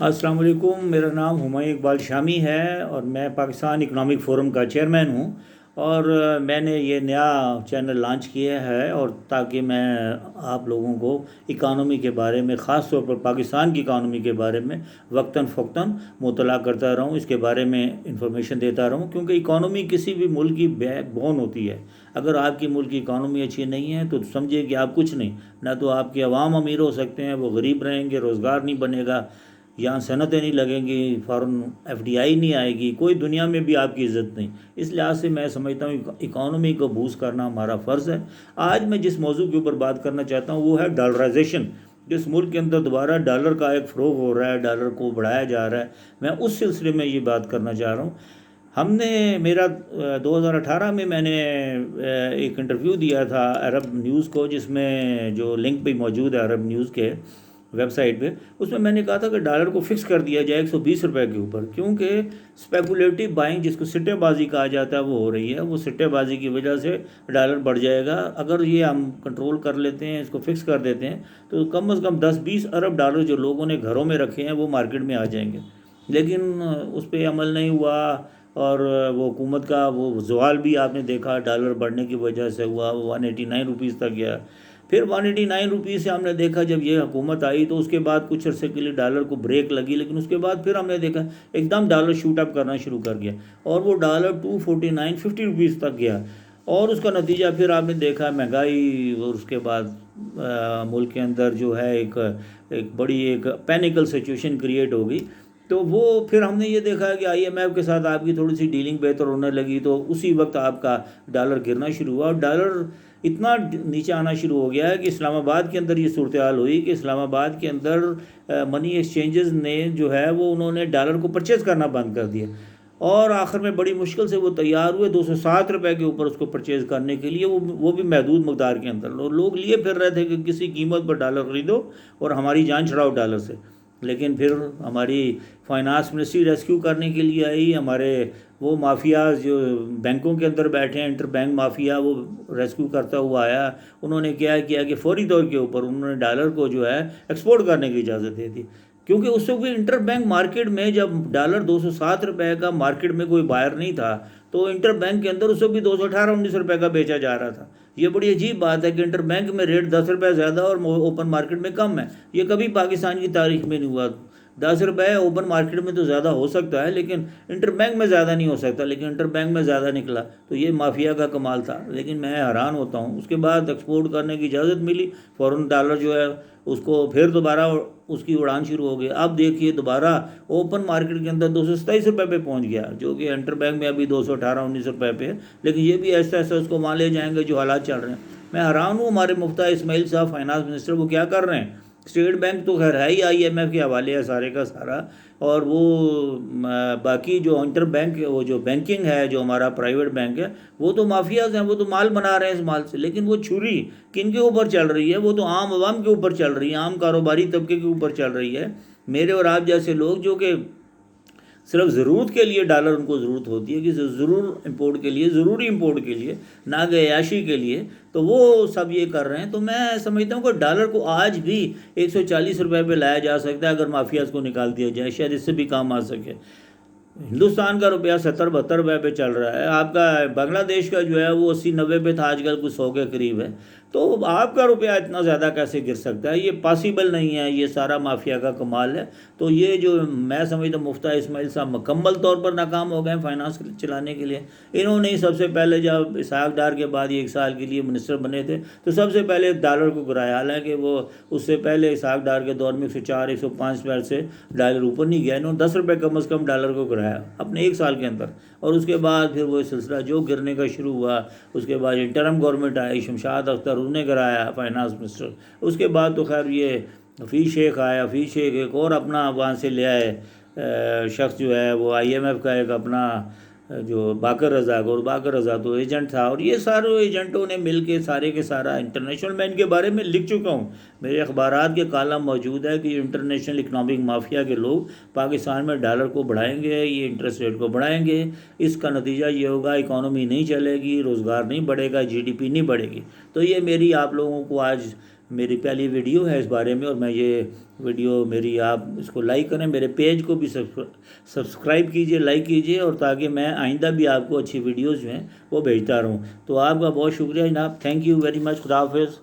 السلام علیکم، میرا نام ہمایوں اقبال شامی ہے اور میں پاکستان اکنامک فورم کا چیئرمین ہوں۔ اور میں نے یہ نیا چینل لانچ کیا ہے اور تاکہ میں آپ لوگوں کو اکانومی کے بارے میں، خاص طور پر پاکستان کی اکانومی کے بارے میں وقتاً فوقتاً مطلع کرتا رہوں، اس کے بارے میں انفارمیشن دیتا رہوں، کیونکہ اکانومی کسی بھی ملک کی بیک بون ہوتی ہے۔ اگر آپ کی ملک کی اکانومی اچھی نہیں ہے تو سمجھے کہ آپ کچھ نہیں، نہ تو آپ کے عوام امیر ہو سکتے ہیں، وہ غریب رہیں گے، روزگار نہیں بنے گا، یہاں صنعتیں نہیں لگیں گی، فارن ایف ڈی آئی نہیں آئے گی، کوئی دنیا میں بھی آپ کی عزت نہیں۔ اس لحاظ سے میں سمجھتا ہوں اکانومی کو بوسٹ کرنا ہمارا فرض ہے۔ آج میں جس موضوع کے اوپر بات کرنا چاہتا ہوں وہ ہے ڈالرائزیشن۔ جس ملک کے اندر دوبارہ ڈالر کا ایک فروغ ہو رہا ہے، ڈالر کو بڑھایا جا رہا ہے، میں اس سلسلے میں یہ بات کرنا چاہ رہا ہوں۔ ہم نے میرا 2018 میں نے ایک انٹرویو دیا تھا عرب نیوز کو، جس میں جو لنک بھی موجود ہے عرب نیوز کے ویب سائٹ پہ، اس میں نے کہا تھا کہ ڈالر کو فکس کر دیا جائے 120 روپے کے اوپر، کیونکہ اسپیکولیٹو بائنگ جس کو سٹے بازی کہا جاتا ہے وہ ہو رہی ہے۔ وہ سٹے بازی کی وجہ سے ڈالر بڑھ جائے گا۔ اگر یہ ہم کنٹرول کر لیتے ہیں، اس کو فکس کر دیتے ہیں، تو کم از کم 10-20 ارب ڈالر جو لوگوں نے گھروں میں رکھے ہیں وہ مارکیٹ میں آ جائیں گے۔ لیکن اس پہ عمل نہیں ہوا، اور وہ حکومت کا وہ زوال بھی آپ نے دیکھا ڈالر بڑھنے کی وجہ سے ہوا، 189 روپیز تک گیا۔ پھر 189 روپیز سے ہم نے دیکھا جب یہ حکومت آئی تو اس کے بعد کچھ عرصے کے لیے ڈالر کو بریک لگی، لیکن اس کے بعد پھر ہم نے دیکھا ایک دم ڈالر شوٹ اپ کرنا شروع کر گیا، اور وہ ڈالر 249-50 روپیز تک گیا۔ اور اس کا نتیجہ پھر آپ نے دیکھا مہنگائی، اور اس کے بعد ملک کے اندر جو ہے ایک بڑی ایک پینیکل سچویشن کریٹ ہو گئی۔ تو وہ پھر ہم نے یہ دیکھا کہ آئی ایم ایف کے ساتھ آپ کی تھوڑی سی ڈیلنگ بہتر ہونے لگی، تو اسی وقت آپ کا ڈالر گرنا شروع ہوا، اور ڈالر اتنا نیچے آنا شروع ہو گیا ہے کہ اسلام آباد کے اندر یہ صورتحال ہوئی کہ اسلام آباد کے اندر منی ایکسچینجز نے جو ہے وہ انہوں نے ڈالر کو پرچیز کرنا بند کر دیا، اور آخر میں بڑی مشکل سے وہ تیار ہوئے 207 روپے کے اوپر اس کو پرچیز کرنے کے لیے، وہ بھی محدود مقدار کے اندر۔ لوگ لیے پھر رہے تھے کہ کسی قیمت پر ڈالر خریدو اور ہماری جان چھڑاؤ ڈالر سے۔ لیکن پھر ہماری فائنانس منسٹری ریسکیو کرنے کے لیے آئی، ہمارے وہ مافیاز جو بینکوں کے اندر بیٹھے ہیں، انٹر بینک مافیا، وہ ریسکیو کرتا ہوا آیا۔ انہوں نے کیا کیا کہ فوری طور کے اوپر انہوں نے ڈالر کو جو ہے ایکسپورٹ کرنے کی اجازت دے دی، کیونکہ اس سے کوئی انٹر بینک مارکیٹ میں جب ڈالر 207 روپے کا مارکیٹ میں کوئی بائر نہیں تھا، تو انٹر بینک کے اندر اس سے بھی 218-19 روپے کا بیچا جا رہا تھا۔ یہ بڑی عجیب بات ہے کہ انٹر بینک میں ریٹ 10 روپے زیادہ اور اوپن مارکیٹ میں کم ہے۔ یہ کبھی پاکستان کی تاریخ میں نہیں ہوا۔ 10 روپے اوپن مارکیٹ میں تو زیادہ ہو سکتا ہے، لیکن انٹر بینک میں زیادہ نہیں ہو سکتا، لیکن انٹر بینک میں زیادہ نکلا، تو یہ مافیا کا کمال تھا۔ لیکن میں حیران ہوتا ہوں، اس کے بعد ایکسپورٹ کرنے کی اجازت ملی، فوراً ڈالر جو ہے اس کو پھر دوبارہ اس کی اڑان شروع ہو گئی۔ اب دیکھیے دوبارہ اوپن مارکیٹ کے اندر 227 روپے پہ پہنچ گیا، جو کہ انٹر بینک میں ابھی 218-19 روپے پہ ہے، لیکن یہ بھی ایسا ایسا اس کو مان لے جائیں گے جو حالات چل رہے ہیں۔ میں حیران ہوں، ہمارے مفتیٰ اسماعیل صاحب فائنانس منسٹر وہ کیا کر رہے ہیں۔ اسٹیٹ بینک تو خیر ہے ہی آئی ایم ایف کے حوالے ہے سارے کا سارا، اور وہ باقی جو انٹر بینک وہ جو بینکنگ ہے، جو ہمارا پرائیویٹ بینک ہے، وہ تو مافیاز ہیں، وہ تو مال بنا رہے ہیں اس مال سے، لیکن وہ چھری کن کے اوپر چل رہی ہے؟ وہ تو عام عوام کے اوپر چل رہی ہے، عام کاروباری طبقے کے اوپر چل رہی ہے۔ میرے اور آپ جیسے لوگ جو کہ صرف ضرورت کے لیے ڈالر ان کو ضرورت ہوتی ہے، کہ ضرور امپورٹ کے لیے، ضروری امپورٹ کے لیے، نہ کہ عیاشی کے لیے، تو وہ سب یہ کر رہے ہیں۔ تو میں سمجھتا ہوں کہ ڈالر کو آج بھی 140 روپے پہ لایا جا سکتا ہے اگر مافیاز کو نکال دیا جائے، شاید اس سے بھی کام آ سکے۔ ہندوستان کا روپیہ 70-72 روپے پہ چل رہا ہے، آپ کا بنگلہ دیش کا جو ہے وہ 80-90 پہ تھا، آج کل کچھ 100 کے قریب ہے۔ تو آپ کا روپیہ اتنا زیادہ کیسے گر سکتا ہے؟ یہ پاسیبل نہیں ہے، یہ سارا مافیا کا کمال ہے۔ تو یہ جو میں سمجھتا ہوں مفتیٰ اسماعیل صاحب مکمل طور پر ناکام ہو گئے ہیں فائنانس چلانے کے لیے۔ انہوں نے سب سے پہلے جب اسحاق ڈار کے بعد یہ 1 سال کے لیے منسٹر بنے تھے تو سب سے پہلے ڈالر کو گرایا، حالانکہ وہ اس سے پہلے اسحاق ڈار کے دور میں 104-105 روپے سے ڈالر اوپر نہیں گیا، انہوں نے 10 روپے کم از کم ڈالر کو گرایا اپنے 1 سال کے اندر۔ اور اس کے بعد پھر وہ سلسلہ جو گرنے کا شروع ہوا، اس کے بعد انٹرم گورنمنٹ آئی، شمشاد اختر انہوں نے گرایا فائنانس منسٹر۔ اس کے بعد تو خیر یہ حفیظ شیخ آیا، حفیظ شیخ ایک اور اپنا وہاں سے لے آئے شخص جو ہے وہ آئی ایم ایف کا ایک اپنا جو باقر رضا، اور باقر رضا تو ایجنٹ تھا، اور یہ سارے ایجنٹوں نے مل کے سارے کے سارا انٹرنیشنل، میں ان کے بارے میں لکھ چکا ہوں، میرے اخبارات کے کالم موجود ہے کہ انٹرنیشنل اکنامک مافیا کے لوگ پاکستان میں ڈالر کو بڑھائیں گے، یہ انٹرسٹ ریٹ کو بڑھائیں گے، اس کا نتیجہ یہ ہوگا اکانومی نہیں چلے گی، روزگار نہیں بڑھے گا، جی ڈی پی نہیں بڑھے گی۔ تو یہ میری آپ لوگوں کو آج میری پہلی ویڈیو ہے اس بارے میں، اور میں یہ ویڈیو میری آپ اس کو لائک کریں، میرے پیج کو بھی سبسکرائب کیجئے، لائک کیجئے، اور تاکہ میں آئندہ بھی آپ کو اچھی ویڈیوز جو ہیں وہ بھیجتا رہوں۔ تو آپ کا بہت شکریہ جناب، تھینک یو ویری مچ، خدا حافظ۔